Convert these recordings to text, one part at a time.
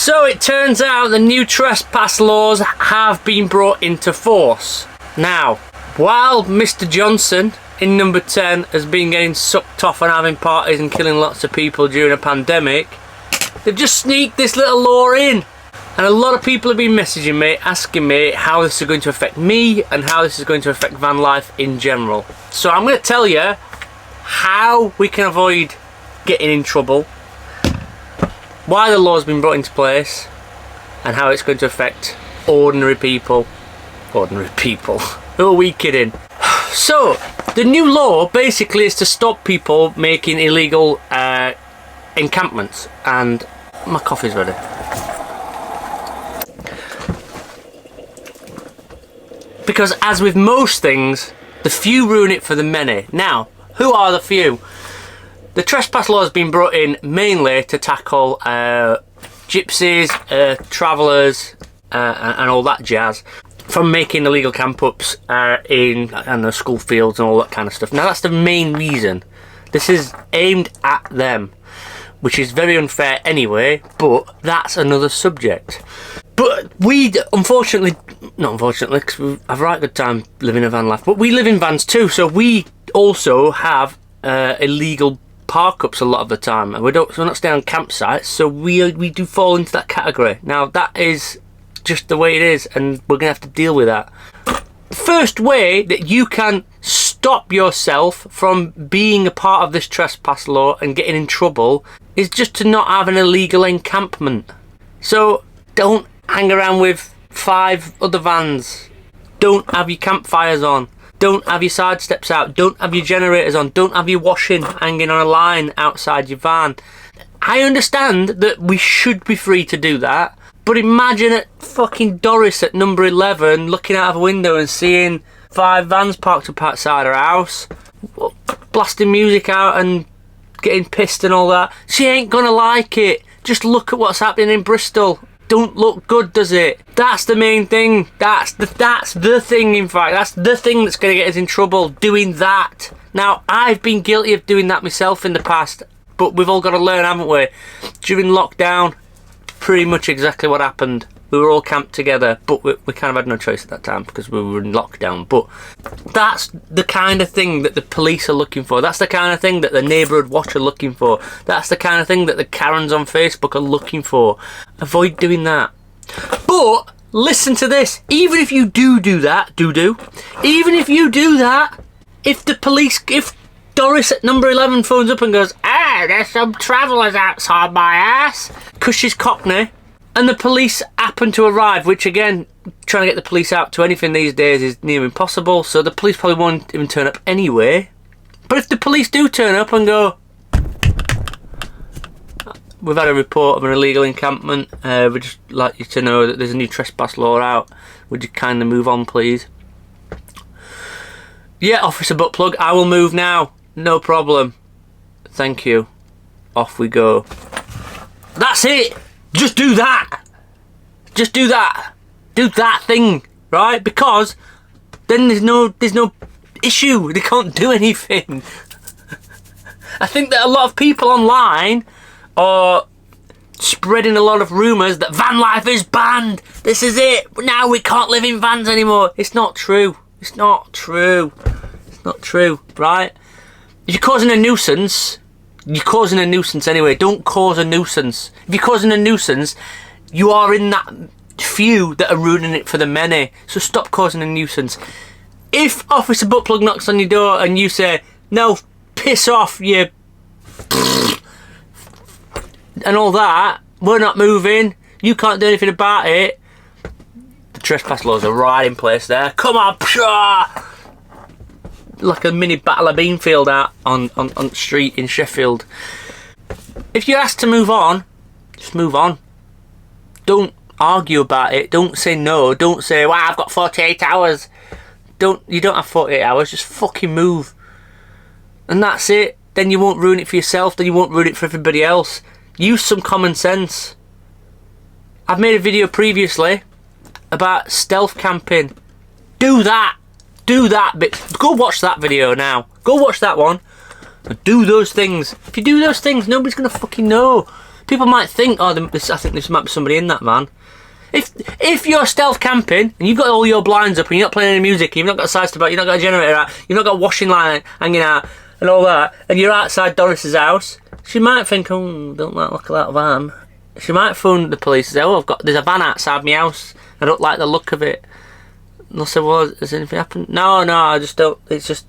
So it turns out the new trespass laws have been brought into force. Now, while Mr. Johnson in number 10 has been getting sucked off and having parties and killing lots of people during a pandemic, they've just sneaked this little law in. And a lot of people have been messaging me, asking me how this is going to affect me and how this is going to affect van life in general. So I'm going to tell you how we can avoid getting in trouble, why the law's been brought into place, and how it's going to affect ordinary people. Ordinary people? Who are we kidding? So, the new law basically is to stop people making illegal encampments. And my coffee's ready. Because as with most things, the few ruin it for the many. Now, who are the few? The trespass law has been brought in mainly to tackle gypsies, travellers, and all that jazz from making illegal camp-ups in the school fields and all that kind of stuff. Now, that's the main reason. This is aimed at them, which is very unfair anyway, but that's another subject. But we, unfortunately, not unfortunately, because we have a right good time living a van life, but we live in vans too, so we also have illegal park-ups a lot of the time, and we're not staying on campsites, so we do fall into that category. Now, that is just the way it is, and we're going to have to deal with that. The first way that you can stop yourself from being a part of this trespass law and getting in trouble is just to not have an illegal encampment. So, don't hang around with 5 other vans. Don't have your campfires on. Don't have your side steps out. Don't have your generators on. Don't have your washing hanging on a line outside your van. I understand that we should be free to do that, but imagine at fucking Doris at number 11 looking out of a window and seeing 5 vans parked up outside her house, blasting music out and getting pissed and all that. She ain't gonna like it. Just look at what's happening in Bristol. Don't look good, does it? That's the main thing. That's the thing, in fact. That's the thing that's going to get us in trouble, doing that. Now, I've been guilty of doing that myself in the past, but we've all got to learn, haven't we? During lockdown, pretty much exactly what happened. We were all camped together, but we kind of had no choice at that time because we were in lockdown. But that's the kind of thing that the police are looking for. That's the kind of thing that the neighbourhood watch are looking for. That's the kind of thing that the Karens on Facebook are looking for. Avoid doing that. But listen to this. Even if you do that, even if you do that, if Doris at number 11 phones up and goes, there's some travellers outside my ass, because she's Cockney, and the police happen to arrive, which again, trying to get the police out to anything these days is near impossible, so the police probably won't even turn up anyway. But if the police do turn up and go, we've had a report of an illegal encampment, we'd just like you to know that there's a new trespass law out, would you kind of move on please? Yeah, Officer Buttplug, I will move now, no problem. Thank you. Off we go. That's it! Just do that! Just do that! Do that thing, right? Because then there's no issue. They can't do anything. I think that a lot of people online are spreading a lot of rumours that van life is banned. This is it. Now we can't live in vans anymore. It's not true. It's not true. It's not true, right? If you're causing a nuisance, you're causing a nuisance anyway. Don't cause a nuisance. If you're causing a nuisance, you are in that few that are ruining it for the many. So stop causing a nuisance. If Officer Buttplug knocks on your door and you say, no, piss off, you and all that, we're not moving, you can't do anything about it, the trespass laws are right in place there. Come on, pshaw! Like a mini Battle of Beanfield out on the street in Sheffield. If you're asked to move on, just move on. Don't argue about it. Don't say no. Don't say, well, I've got 48 hours. You don't have 48 hours. Just fucking move. And that's it. Then you won't ruin it for yourself. Then you won't ruin it for everybody else. Use some common sense. I've made a video previously about stealth camping. Do that. Do that bit. Go watch that video now. Go watch that one. And do those things. If you do those things, nobody's going to fucking know. People might think, oh, I think this might be somebody in that van. If you're stealth camping and you've got all your blinds up and you're not playing any music, you've not got a side step out, you've not got a generator out, you've not got a washing line hanging out and all that, and you're outside Doris's house, she might think, oh, don't like the look of that van. She might phone the police and say, oh, there's a van outside my house, I don't like the look of it. And they'll say, well, has anything happened? No, I just don't, it's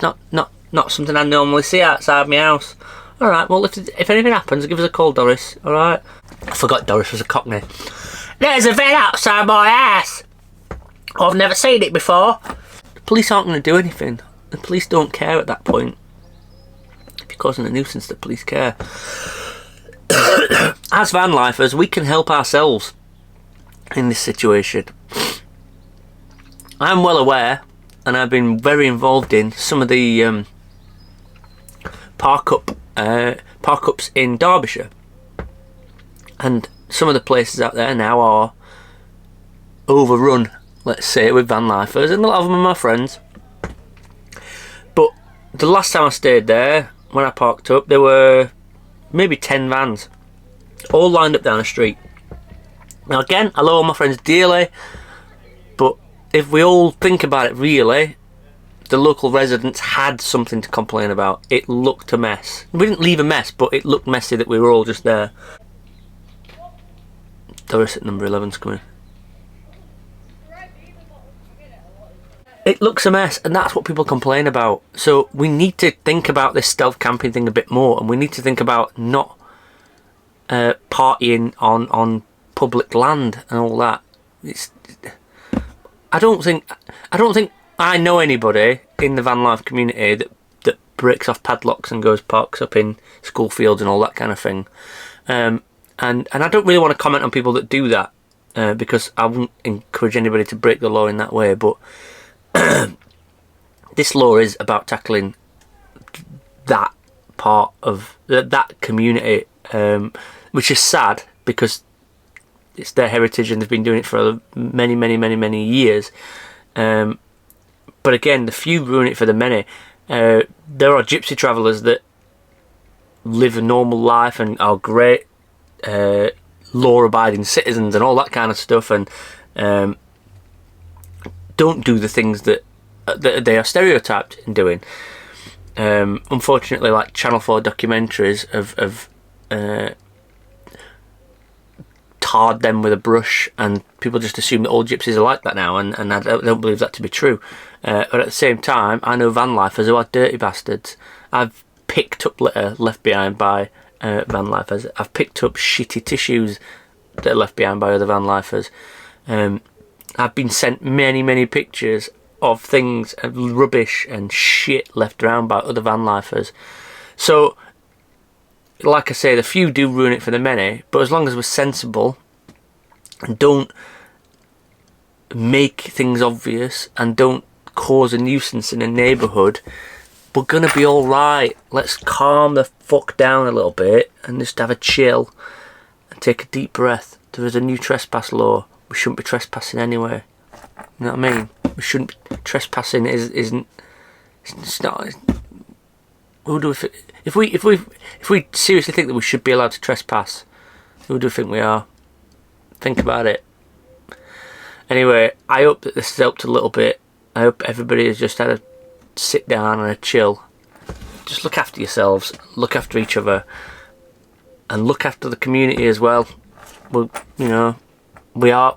not something I normally see outside my house. Alright, well, if anything happens, give us a call, Doris, alright? I forgot Doris was a Cockney. There's a van outside my house. I've never seen it before. The police aren't going to do anything. The police don't care at that point. If you're causing a nuisance, the police care. As van lifers, we can help ourselves in this situation. I'm well aware, and I've been very involved in some of the park-ups in Derbyshire. And some of the places out there now are overrun, let's say, with van lifers, and a lot of them are my friends. But the last time I stayed there, when I parked up, there were maybe 10 vans, all lined up down the street. Now again, I love all my friends dearly, but if we all think about it really, the local residents had something to complain about. It looked a mess. We didn't leave a mess, but it looked messy that we were all just there. Doris at number 11's coming. It looks a mess, and that's what people complain about. So we need to think about this stealth camping thing a bit more, and we need to think about not partying on public land and all that. I don't think I know anybody in the van life community that breaks off padlocks and goes parks up in school fields and all that kind of thing. And I don't really want to comment on people that do that because I wouldn't encourage anybody to break the law in that way. But this law is about tackling that part of that community, which is sad because it's their heritage and they've been doing it for many years. But again, the few ruin it for the many. There are gypsy travellers that live a normal life and are great law-abiding citizens and all that kind of stuff, and don't do the things that they are stereotyped in doing. Unfortunately, like Channel 4 documentaries have tarred them with a brush, and people just assume that all gypsies are like that now, and I don't believe that to be true. But at the same time, I know van lifers who are dirty bastards. I've picked up litter left behind by van lifers. I've picked up shitty tissues that are left behind by other van lifers. I've been sent many pictures of things, rubbish and shit left around by other van lifers. So, like I say, the few do ruin it for the many, but as long as we're sensible and don't make things obvious and don't cause a nuisance in a neighbourhood, we're gonna be alright. Let's calm the fuck down a little bit and just have a chill and take a deep breath. There is a new trespass law. We shouldn't be trespassing anyway. You know what I mean? We shouldn't. Trespassing isn't. It's not. Who do we? If we seriously think that we should be allowed to trespass, who do we think we are? Think about it. Anyway, I hope that this has helped a little bit. I hope everybody has just had a sit down and a chill. Just look after yourselves, look after each other, and look after the community as well. We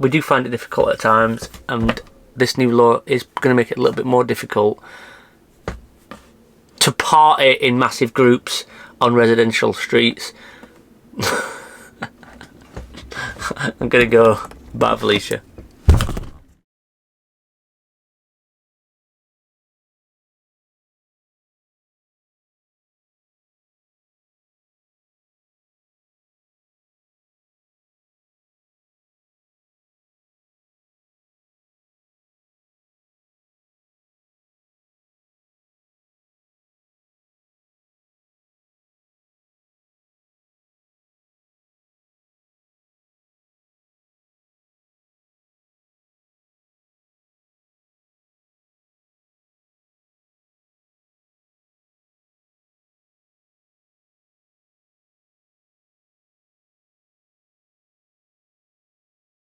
do find it difficult at times, and this new law is going to make it a little bit more difficult to party in massive groups on residential streets. I'm going to go. Bye, Felicia.